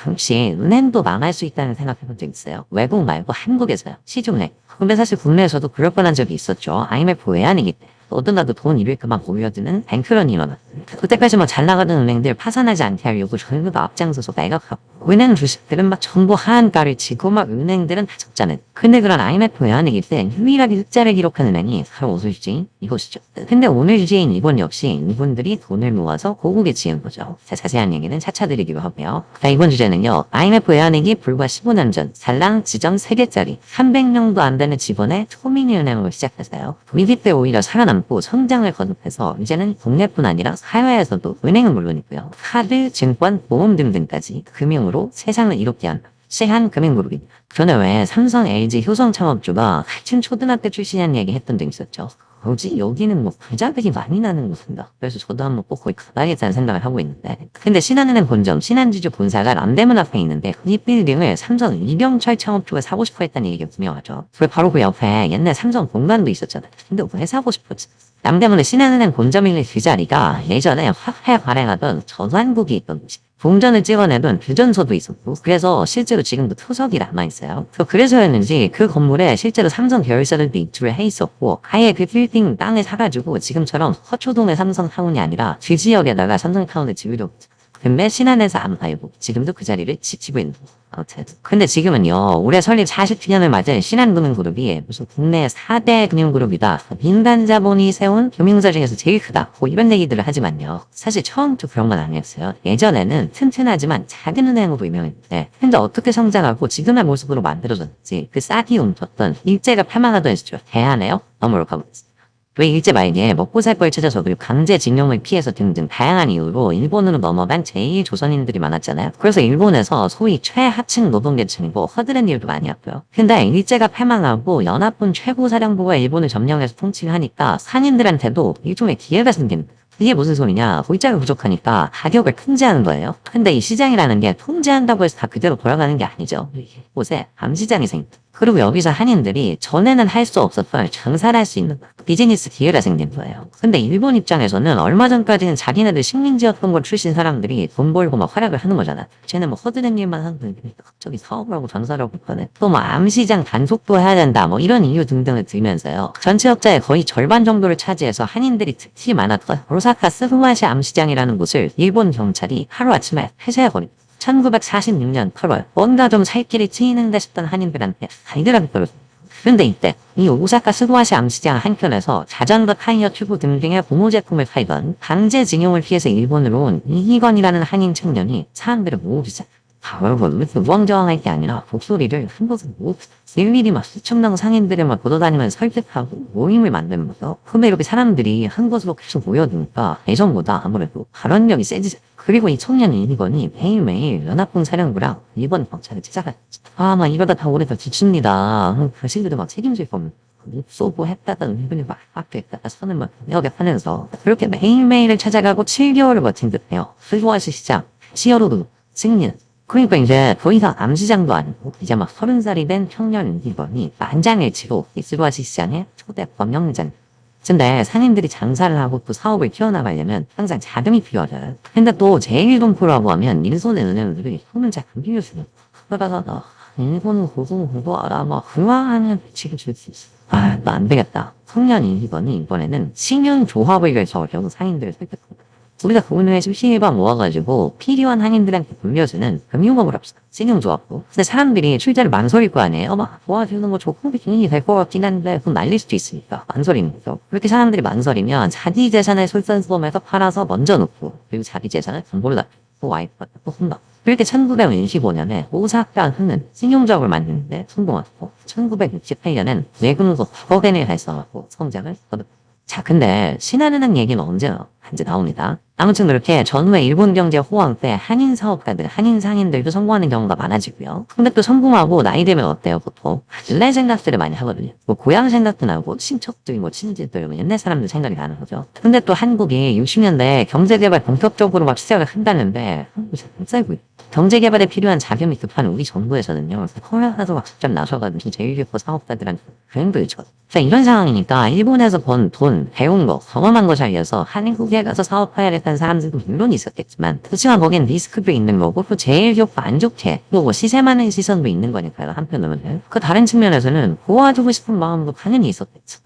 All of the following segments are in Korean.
혹시 은행도 망할 수 있다는 생각해본 적 있어요? 외국 말고 한국에서요. 시중에. 근데 사실 국내에서도 그럴 뻔한 적이 있었죠. IMF 외환위기 때. 어떤 나도 돈 잃을까 막 모여드는 뱅크런이 일어났어요. 그때까지 뭐 잘 나가던 은행들 파산하지 않게 하려고 정부가 앞장서서 매각하고 은행 주식들은 막 전부 하한가를 치고 막 은행들은 다 적자는. 근데 그런 IMF 외환위기 때 유일하게 흑자를 기록한 은행이 바로 어디지? 이곳이죠. 근데 오늘 주제인 이번 역시 이분들이 돈을 모아서 고국에 지은 거죠. 자, 자세한 얘기는 차차 드리기로 하고요. 자, 이번 주제는요. IMF 외환위기 불과 15년 전 살랑 지점 3개짜리 300명도 안 되는 직원의 초미니은행으로 시작해서요. 위기 때 오히려 살아남고 성장을 거듭해서 이제는 국내뿐 아니라 사회에서도 은행은 물론이고요. 카드, 증권, 보험 등등까지 금융으로 세상을 이롭게 한다. 세한금융그룹입니다. 전에 왜 삼성, LG, 효성 창업주가 같은 초등학교 출신이라는 얘기 했던 적 있었죠. 뭐지? 여기는 뭐 부자들이 많이 나는 곳인가? 그래서 저도 한번 꼭 거기 가봐야겠다는 생각을 하고 있는데. 근데 신한은행 본점, 신한지주 본사가 남대문 앞에 있는데 이 빌딩을 삼성 이병철 창업주가 사고 싶어 했다는 얘기가 분명하죠. 왜 바로 그 옆에 옛날 삼성 본관도 있었잖아요. 근데 왜 사고 싶었지? 남대문의 신한은행 본점인 그 자리가 예전에 화폐 발행하던 전환국이 있던 곳이 동전을 찍어내던 규전소도 있었고 그래서 실제로 지금도 토석이 남아있어요. 그래서였는지 그 건물에 실제로 삼성 계열사들도 입주를 해 있었고 아예 그 빌딩 땅을 사가지고 지금처럼 서초동의 삼성타운이 아니라 그 지역에다가 삼성타운을 지으려고 근데 신한에서 안 팔고 지금도 그 자리를 지키고 있는 거예요. 아무튼 근데 지금은요 올해 설립 40주년을 맞은 신한금융그룹이 무슨 국내 4대 금융그룹이다 민간 자본이 세운 금융사 중에서 제일 크다 뭐 이런 얘기들을 하지만요 사실 처음부터 그런 건 아니었어요. 예전에는 튼튼하지만 작은 은행으로 유명했는데 현재 어떻게 성장하고 지금의 모습으로 만들어졌는지 그 싹이 움켰던 일제가 패망하던 시절 대안해요 넘어로 가보겠습니다. 왜 일제 말기에 먹고 살 걸 찾아서도 강제징용을 피해서 등등 다양한 이유로 일본으로 넘어간 제2조선인들이 많았잖아요. 그래서 일본에서 소위 최하층 노동계층이고 허드렛 일도 많이 했고요. 근데 일제가 패망하고 연합군 최고사령부가 일본을 점령해서 통치를 하니까 상인들한테도 일종의 기회가 생기는 거예요. 이게 무슨 소리냐? 골자가 부족하니까 가격을 통제하는 거예요. 근데 이 시장이라는 게 통제한다고 해서 다 그대로 돌아가는 게 아니죠. 곳에 암시장이 생깁니다. 그리고 여기서 한인들이 전에는 할 수 없었던 장사를 할 수 있는 비즈니스 기회가 생긴 거예요. 근데 일본 입장에서는 얼마 전까지는 자기네들 식민지였던 걸 출신 사람들이 돈 벌고 막 활약을 하는 거잖아. 쟤는 뭐 허드렛 일만 하는 분들이 갑자기 사업을 하고 전사를 하고 하네. 또 뭐 암시장 단속도 해야 된다 뭐 이런 이유 등등을 들면서요. 전체 흑자의 거의 절반 정도를 차지해서 한인들이 특히 많았던 오사카 스후마시 암시장이라는 곳을 일본 경찰이 하루아침에 폐쇄해버립니다. 1946년 8월 뭔가 좀 살 길이 트이는데 싶던 한인들한테 달달하게 떨어졌습니다. 그런데 이때 이 오사카 스후마시 암시장 한켠에서 자전거 타이어 튜브 등등의 고무 제품을 팔던 강제징용을 피해서 일본으로 온 이희건이라는 한인 청년이 사람들을 모으자 여러분 우왕좌왕할 게 아니라 목소리를 한 곳에 모으고 일일이 막 수천 명 상인들을 막 보도다니면서 설득하고 모임을 만드는 거죠. 근데 이렇게 사람들이 한 곳으로 계속 모여드니까 예전보다 아무래도 발언력이 세지죠. 그리고 이 청년 이희건이 매일매일 연합군 사령부랑 일본 경찰을 찾아갔죠. 막 이러다 다 오래 더 지칩니다. 자신들도 막 책임질 겁니다. 쏘고 했다가 은근히 막 했다가 선을 막 여겨 하면서 그렇게 매일매일을 찾아가고 7개월을 버틴 듯해요. 스후마시 시장, 시어로도 승리는 그러니까 이제 더 이상 암시장도 아니고 이제 막 30살이 된 청년 이희건이 만장일치로 이 스후마시 시장의 초대 범용장. 근데 상인들이 장사를 하고 또 사업을 키워나가려면 항상 자금이 필요하잖아요. 근데 또 제1동포라고 하면 일본의 은행들이 손을 잘 안 빌려주는 그러다가 일본은 고소하라 막 그만하면 지금 줄 수 있어. 또 안 되겠다. 청년 이희건이 이번에는 신윤조합을 열어서 상인들을 설득합니다. 우리가 그분을 17번 모아가지고 필요한 한인들한테 돌려주는 금융업을 합시다. 신용조합도. 근데 사람들이 출자를 망설일 거 아니에요? 막 도와주는 거 좋고 기능이 될 것 같긴 한데 그건 날릴 수도 있으니까 망설이는 거죠. 그렇게 사람들이 망설이면 자기 재산을 솔선수범해서 팔아서 먼저 놓고 그리고 자기 재산을 담보로 납고 와이프한테 또 혼나. 그렇게 1925년에 오사카 흐는 신용조합을 만드는데 성공하고 1968년엔 외금소 허벤을 달성하고 성장을 거듭합니다. 자, 근데 신한은행 얘기는 언제 나옵니다. 아무튼 그렇게 전후에 일본 경제 호황 때 한인 사업가들, 한인 상인들도 성공하는 경우가 많아지고요. 근데 또 성공하고 나이 되면 어때요, 보통? 옛날 생각들을 많이 하거든요. 뭐 고향 생각도 나고 친척들, 뭐 친지들, 뭐 옛날 사람들 생각이 나는 거죠. 근데 또 한국이 60년대에 경제개발 본격적으로 막 시작을 한다는데 한국이 잘 못 살고 있어요. 경제개발에 필요한 자금이 급한 우리 정부에서는요. 허락하도 막 직접 나서가지고 제1교포 사업가들한테 힘들죠. 이런 상황이니까 일본에서 번 돈, 배운 거, 경험한 거 살려서 한국에 해외에 가서 사업해야 됐다는 사람들도 물론 있었겠지만 그렇지만 거긴 리스크도 있는 거고 또 제일 효과 안 좋게 또 뭐 시세 많은 시선도 있는 거니까요. 한편으로는 그 다른 측면에서는 도와주고 싶은 마음도 당연히 있었겠죠.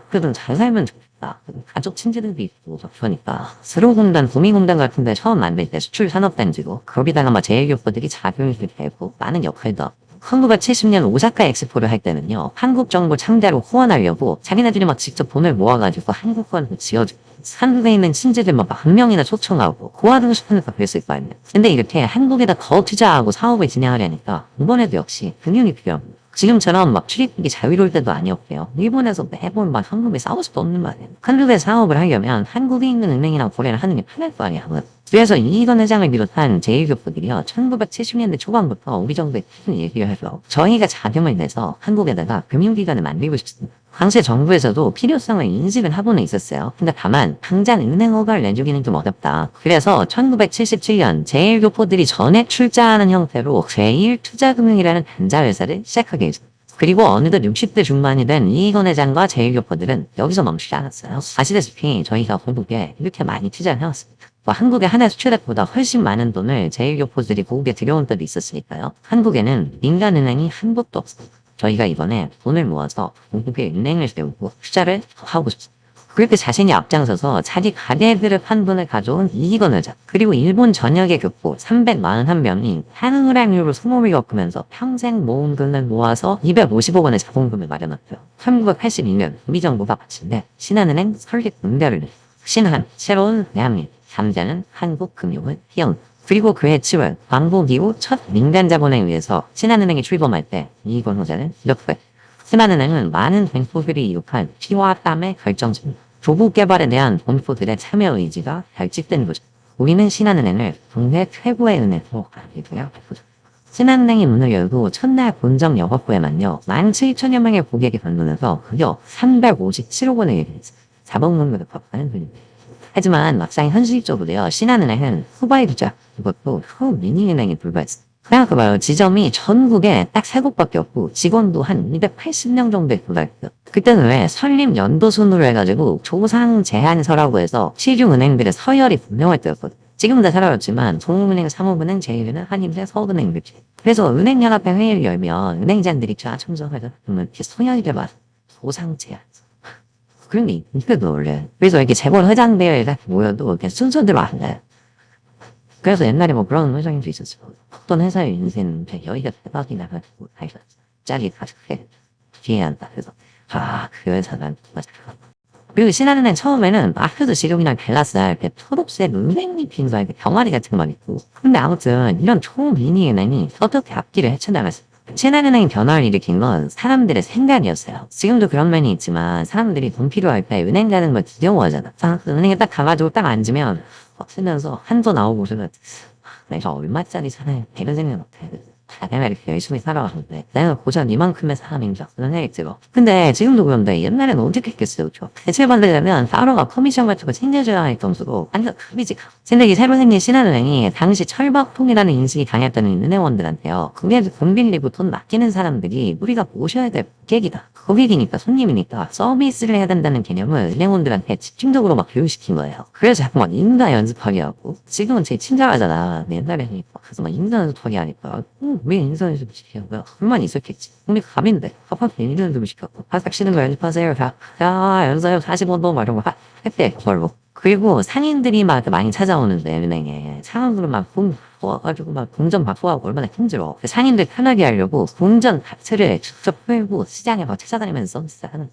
그래도 잘 살면 좋겠다. 가족 친지들도 있고 그러니까 스로공단, 도미공단 같은 데 처음 만들 때 수출 산업단지고 거기다가 막 제일교포들이 작용을 되고 많은 역할도 하고 1970년 오사카 엑스포를 할 때는요, 한국 정부 창대로 후원하려고 자기네들이 막 직접 돈을 모아가지고 한국권을 지어주고, 한국에 있는 친지들 막 100명이나 초청하고, 도와주고 싶으니까 그랬을 거 아니에요. 근데 이렇게 한국에다 더 투자하고 사업을 진행하려니까, 이번에도 역시 금융이 필요합니다. 지금처럼 막 출입국이 자유로울 때도 아니었고요. 일본에서 매번 막 현금에 싸울 수도 없는 말이에요. 한국에 사업을 하려면 한국에 있는 은행이랑 거래를 하는 게 편할 거 아니야. 그래서 이건 회장을 비롯한 제1교포들이요. 1970년대 초반부터 우리 정부에 큰 얘기를 해서 저희가 자금을 내서 한국에다가 금융기관을 만들고 싶습니다. 당시 정부에서도 필요성을 인식을 하고는 있었어요. 근데 다만 당장 은행 허가를 내주기는 좀 어렵다. 그래서 1977년 제1교포들이 전액 출자하는 형태로 제1투자금융이라는 단자회사를 시작하게 했습니다. 그리고 어느덧 60대 중반이 된 이희건 회장과 제1교포들은 여기서 멈추지 않았어요. 아시다시피 저희가 한국에 이렇게 많이 투자를 해왔습니다. 한국에 하나 수출액보다 훨씬 많은 돈을 제1교포들이 고국에 들여온 때도 있었으니까요. 한국에는 민간은행이 한 곳도 없습니다. 저희가 이번에 돈을 모아서 한국에 은행을 세우고 투자를 하고 싶습니다. 그렇게 자신이 앞장서서 자기 가게들을 판 돈을 가져온 이희건 회장 그리고 일본 전역의 교포 341명이 한우랑유로 소모를 겪으면서 평생 모은 돈을 모아서 250억 원의 자본금을 마련했어요. 1982년 우리 정부가 바친데 신한은행 설립 응대를 냈어요. 신한 새로운 대한민국 3자는 한국금융을 띄운 그리고 그해 7월 광복 이후 첫 민간자본에 의해서 신한은행이 출범할 때 이희건 회장은 이렇게 신한은행은 많은 뱅포들이 이룩한 피와 땀의 결정체입니다. 조국 개발에 대한 본포들의 참여 의지가 결집된 거죠. 우리는 신한은행을 국내 최고의 은행으로 알리고요. 신한은행이 문을 열고 첫날 본점 영업부에만요. 17,000여 명의 고객이 방문해서 그저 357억 원의 자본금을 갚아는 분입니다. 하지만 막상 현실적으로요. 신한은행은 후바이 투자 이것도 후미니은행에 불과했습니다. 생각해봐요. 지점이 전국에 딱 3곳밖에 없고 직원도 한 280명 정도에 불과했어요. 그때는 왜 설립 연도순으로 해가지고 조상 제한서라고 해서 시중은행들의 서열이 분명할 때였거든요. 지금은 다 사라졌지만 동국은행, 상업은행, 제1은행, 한인대, 서울은행 이렇게. 그래서 은행연합회 회의를 열면 은행장들이 쫙 참석해서 그러면 이렇게 서열이 막 조상 제한서. 그런 게 있거든 원래. 그래서 이렇게 재벌 회장대회에 모여도 그냥 순서대로 안 해. 그래서 옛날에 뭐 그런 회장님도 있었어요. 어떤 회사의 인생 여기가 대박이 나가지고 자기가 짝이 가득해 뒤에 한다. 그래서 그 회사는 맞아. 그리고 신한은행 처음에는 마크도 지금이랑 벨라스알 이렇게 초록색 은행잎인가 이렇게 병아리 같은 거만 있고 근데 아무튼 이런 초미니 은행이 어떻게 앞길을 헤쳐나갔어요. 신한은행이 변화를 일으킨 건 사람들의 생각이었어요. 지금도 그런 면이 있지만 사람들이 돈 필요할 때 은행 가는 걸 두려워하잖아. 은행에 딱 가가지고 딱 앉으면 쓰면서 한도 나오고 그러면 내가 얼마짜리 사나요? 이런 생각 못해. 내가 이렇게 열심히 살아왔는데 내가 고작 이만큼의 사람인가 그런 생각이 들어. 근데 지금도 그런데 옛날에는 어떻게 했겠어요. 대출 받으려면 따로가 커미션 같은 거 챙겨줘야 할 정도로 완전 급이지. 근데 이 새로 생긴 신한은행이 당시 철박통이라는 인식이 강했다는 은행원들한테요. 그게 돈 빌리고 돈 맡기는 사람들이 우리가 모셔야 될 고객이다. 고객이니까 손님이니까 서비스를 해야 된다는 개념을 은행원들한테 집중적으로 막 교육시킨 거예요. 그래서 자꾸 막 인가 연습하게 하고 지금은 되게 친절하잖아. 옛날에는 그래서 막 인가 연습하게 하니까 왜 인사 연습을 시키냐고요? 불만이 있었겠지. 우리 갑인데 갑한테 인사 연습을 시켰고 바삭 쉬는 거 연습하세요. 연습해요. 45도 막 이런 거 했대. 그걸로. 그리고 상인들이 막 많이 찾아오는데 은행에 상황으로 막 모아가지고 막 동전 바꾸하고 얼마나 힘들어. 상인들 편하게 하려고 동전 자체를 직접 풀고 시장에 막 찾아다니면서 하는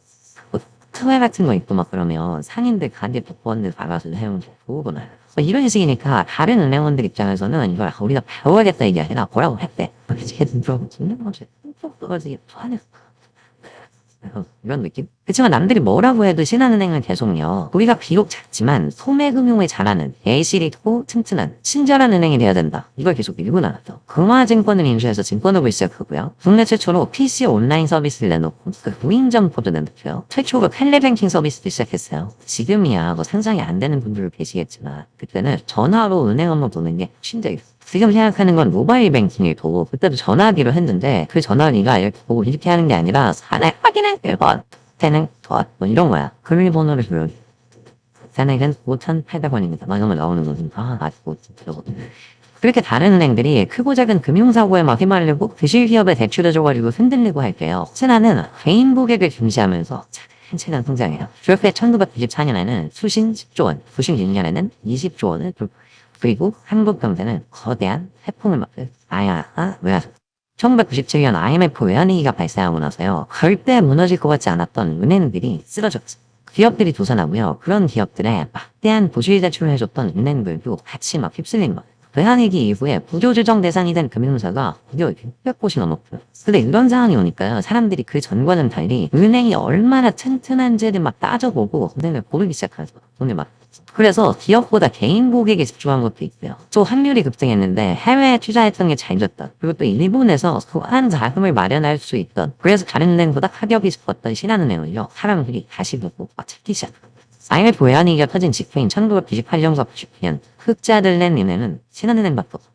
뭐 특회 같은 거 있고 막 그러면 상인들 가게 복권들 가가서 해오면 좋구나. 이런 식이니까 다른 은행원들 입장에서는 이걸 우리가 배워야겠다 이게 아니라 뭐라고 했대. 걔 들어보고 듣는 거지. 뚝뚝 떨어지게 하네. 이런 느낌? 그치만 남들이 뭐라고 해도 신한은행은 계속요. 우리가 비록 작지만 소매금융을 잘하는 예실이 있고 튼튼한 친절한 은행이 돼야 된다. 이걸 계속 밀고 나갔죠. 금화증권을 인수해서 증권업을 시작하고요. 국내 최초로 PC 온라인 서비스를 내놓고 무인점포도 내놓고요. 최초로 텔레뱅킹 서비스도 시작했어요. 지금이야 뭐 상상이 안 되는 분들을 계시겠지만 그때는 전화로 은행 업무 보는 게 신기했어요. 지금 생각하는 건 모바일 뱅킹이고 그때도 전화기로 했는데 그 전화기가 이렇게 보고 이렇게 하는 게 아니라 하나 확인해 1번 되는 뭐 이런 거야. 금일번호를 불러 잔액은 5,800원입니다. 이러면 나오는 거는 아직도 그렇게 다른 은행들이 크고 작은 금융사고에 막 휘말리고 드실 기업에 대출해줘가지고 흔들리고 할게요. 신한은 개인 고객을 중시하면서 차근차근 성장해요. 졸업해 1994년에는 수신 10조 원, 부신 6년에는 20조 원을 그리고 한국경제는 거대한 해풍을 맞고 왜 1997년 IMF 외환위기가 발생하고 나서요. 절대 무너질 것 같지 않았던 은행들이 쓰러졌죠. 기업들이 도산하고요. 그런 기업들에 막대한 보수의 대출을 해줬던 은행들도 같이 막 휩쓸린 거예요. 외환위기 이후에 구조조정 대상이 된 금융사가 무려 600곳이 넘었고요. 근데 이런 상황이 오니까요. 사람들이 그 전과는 달리 은행이 얼마나 튼튼한지를 막 따져보고 은행을 고르기 시작하죠. 돈을 막. 그래서 기업보다 개인 고객에 집중한 것도 있고요. 또 환율이 급등했는데 해외에 투자했던 게 잘 졌다. 그리고 또 일본에서 소한 자금을 마련할 수 있던 그래서 다른 은행보다 가격이 깊었던 신한은행을요. 사람들이 다시 보고 찾기 시작합니다. IMF 외환위기가 터진 직후인 1998년과 99년 흑자를 낸 은행은 신한은행밖에 없어.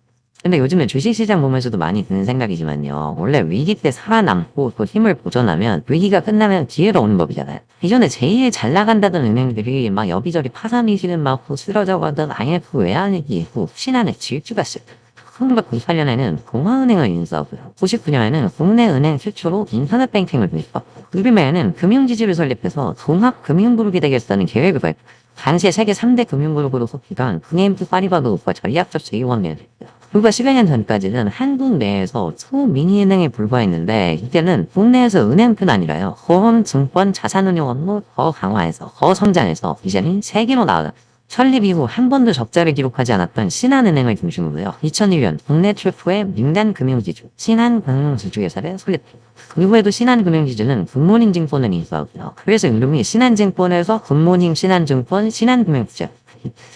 근데 요즘에 주식시장 보면서도 많이 드는 생각이지만요. 원래 위기 때 살아남고 또 힘을 보존하면 위기가 끝나면 기회가 오는 법이잖아요. 이전에 제일 잘 나간다던 은행들이 막 여기저기 파산위기는 막 쓰러져가던 IMF 외환위기 이후 신한의 질주가 시작돼요. 1998년에는 동아은행을 인수하고요. 99년에는 국내 은행 최초로 인터넷 뱅킹을 도입하고 2000년에는 금융지주를 설립해서 종합금융그룹이 되겠다는 계획을 발표. 당시에 세계 3대 금융그룹으로 속히던 BNP 파리바그룹과 전략적 제1원을 했어요. 불과 10여 년 전까지는 한국 내에서 소미니은행에 불과했는데 이때는 국내에서 은행뿐 아니라요. 보험, 증권, 자산운용 업무 더 강화해서 더 성장해서 이제는 세계로 나아가 설립 이후 한 번도 적자를 기록하지 않았던 신한은행을 중심으로요. 2001년 국내 최초의 민간 금융지주 신한금융지주회사를 설립했습니다. 그 후에도 신한금융지주는 굿모닝 증권을 인수하고요. 그래서 이름이 신한증권에서 굿모닝 신한증권 신한금융지주.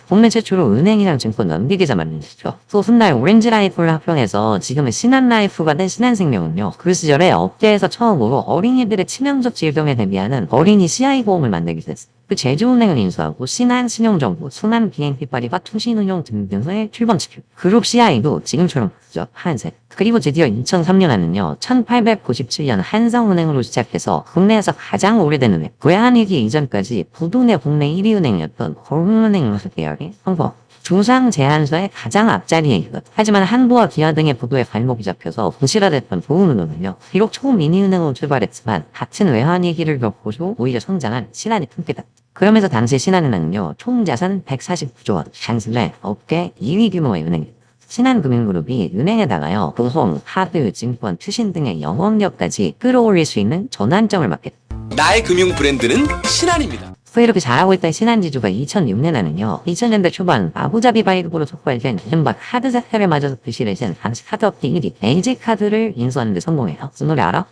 국내 최초로 은행이랑 증권 연계계좌 만들었죠. 또 훗날 오렌지라이프를 합병해서 지금은 신한라이프가 된 신한생명은요. 그 시절에 업계에서 처음으로 어린이들의 치명적 질병에 대비하는 어린이 CI보험을 만들게 됐어요. 그 제주은행을 인수하고 신한신용정보, 순한 BNP 파리바 투신운용 등등을 출범시키고 그룹 CI도 지금처럼 한색. 그리고 드디어 2003년에는요. 1897년 한성은행으로 시작해서 국내에서 가장 오래된 은행, 외환위기 이전까지 부동의 국내 1위 은행이었던 고흥은행 계열이 성공. 중상제한소의 가장 앞자리에 있거든. 하지만 한보와 기아 등의 부도에 발목이 잡혀서 부실화됐던 보흥은행은요. 비록 초미니은행으로 출발했지만 같은 외환위기를 겪고도 오히려 성장한 신한이 품격다. 그러면서 당시 신한은행은요. 총자산 149조 원, 단순해 업계 2위 규모의 은행입니다. 신한금융그룹이 은행에다가요. 보험, 카드, 증권, 투신 등의 영업력까지 끌어올릴 수 있는 전환점을 맞게. 나의 금융 브랜드는 신한입니다. 이렇게 잘하고 있던 신한지주가 2006년에는요. 2000년대 초반 아부자비 바이브로 촉발된 이른바 카드 사태를 맞아서 부실을 진 당시 카드업계 1위 LG카드를 인수하는 데 성공해요. 그 노래 알아?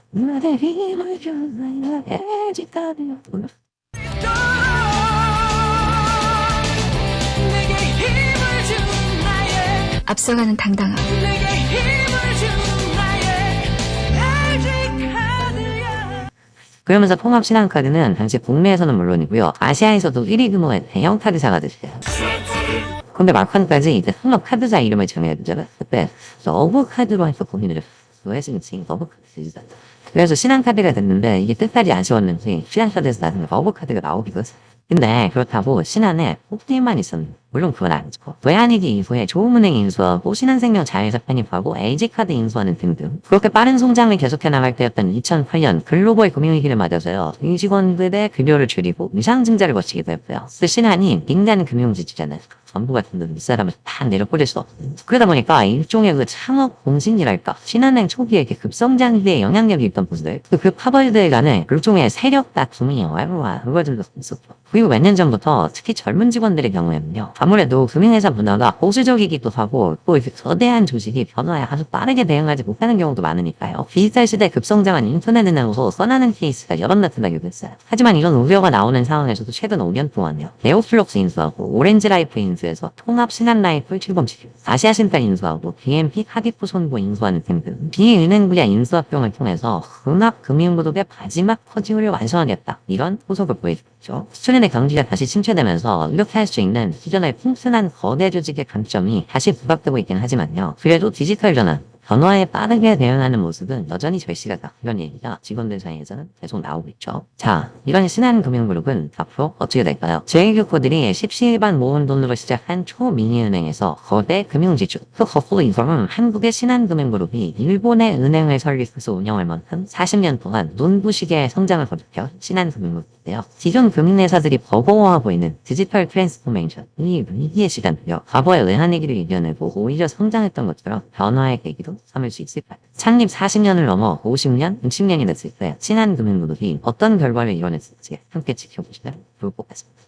LG카드. 앞서가는 당당함. 그러면서 통합신한카드는 당시 국내에서는 물론이고요. 아시아에서도 1위 규모의 대형 카드사가 됐어요. 근데 막판까지 이제 한국 카드사 이름을 정해야 되잖아. 그때 러브카드로 해서 고민을 했어. 했으니까 러브카드. 그래서 신한카드가 됐는데 이게 뜻까지 아쉬웠는지 신한카드에서 나중에 러브카드가 나오기도 했어요. 근데 그렇다고 신한에 폭딜만 있었는데 물론 그건 아니죠. 외환위기 이후에 조음은행 인수하고 신한생명 자회사 편입하고 LG카드 인수하는 등등 그렇게 빠른 성장을 계속해 나갈 때였던 2008년 글로벌 금융위기를 맞아서요. 임직원들의 급여를 줄이고 위상증자를 거치기도 했고요. 그 신한이 민간 금융지주잖아요. 전부 같은 돈 윗사람을 다 내려 뿌릴 수 없어. 그러다 보니까 일종의 그 창업 공신이랄까. 신한은행 초기에 이렇게 급성장기에 영향력이 있던 부서들. 그 파벌들 간에 일종의 세력 다툼이 그거들도 있었죠. 그리고 몇 년 전부터 특히 젊은 직원들의 경우에는요. 아무래도 금융회사 문화가 보수적이기도 하고 또 이렇게 거대한 조직이 변화에 아주 빠르게 대응하지 못하는 경우도 많으니까요. 디지털 시대 급성장한 인터넷은행으로 써나는 케이스가 여러 나타나기도 했어요. 하지만 이런 우려가 나오는 상황에서도 최근 5년 동안요. 네오플럭스 인수하고 오렌지라이프 인수해서 통합신한라이프를 출범시키고 아시아신탁 인수하고 BNP 카디프 손보 인수하는 등등 비은행 분야 인수합병을 통해서 금융그룹의 마지막 퍼즐을 완성하겠다. 이런 포석을 보여주죠. 수련의 경기가 다시 침체되면서 이렇게 할 수 있는 기존의 튼튼한 거대 조직의 강점이 다시 부각되고 있긴 하지만요. 그래도 디지털 전환, 변화에 빠르게 대응하는 모습은 여전히 절실하다. 이런 얘기가 직원들 사이에서는 계속 나오고 있죠. 자, 이런 신한금융그룹은 앞으로 어떻게 될까요? 제1교포들이 십시일반 모은 돈으로 시작한 초미니은행에서 거대 금융지주. 그 거꾸로 이거는 한국의 신한금융그룹이 일본의 은행을 설립해서 운영할 만큼 40년 동안 눈부시게 성장을 거듭혀 신한금융그룹인데요. 기존 금융회사들이 버거워하고 있는 디지털 트랜스포메이션, 이 위기의 시간을요. 과거의 외환위기를 이겨내고 오히려 성장했던 것처럼 변화의 계기도 삼을 수 있을까요? 창립 40년을 넘어 50년, 60년이 됐을 때 신한금융그룹이 어떤 결과를 이뤄냈을지 함께 지켜보시면 좋을 것 같습니다.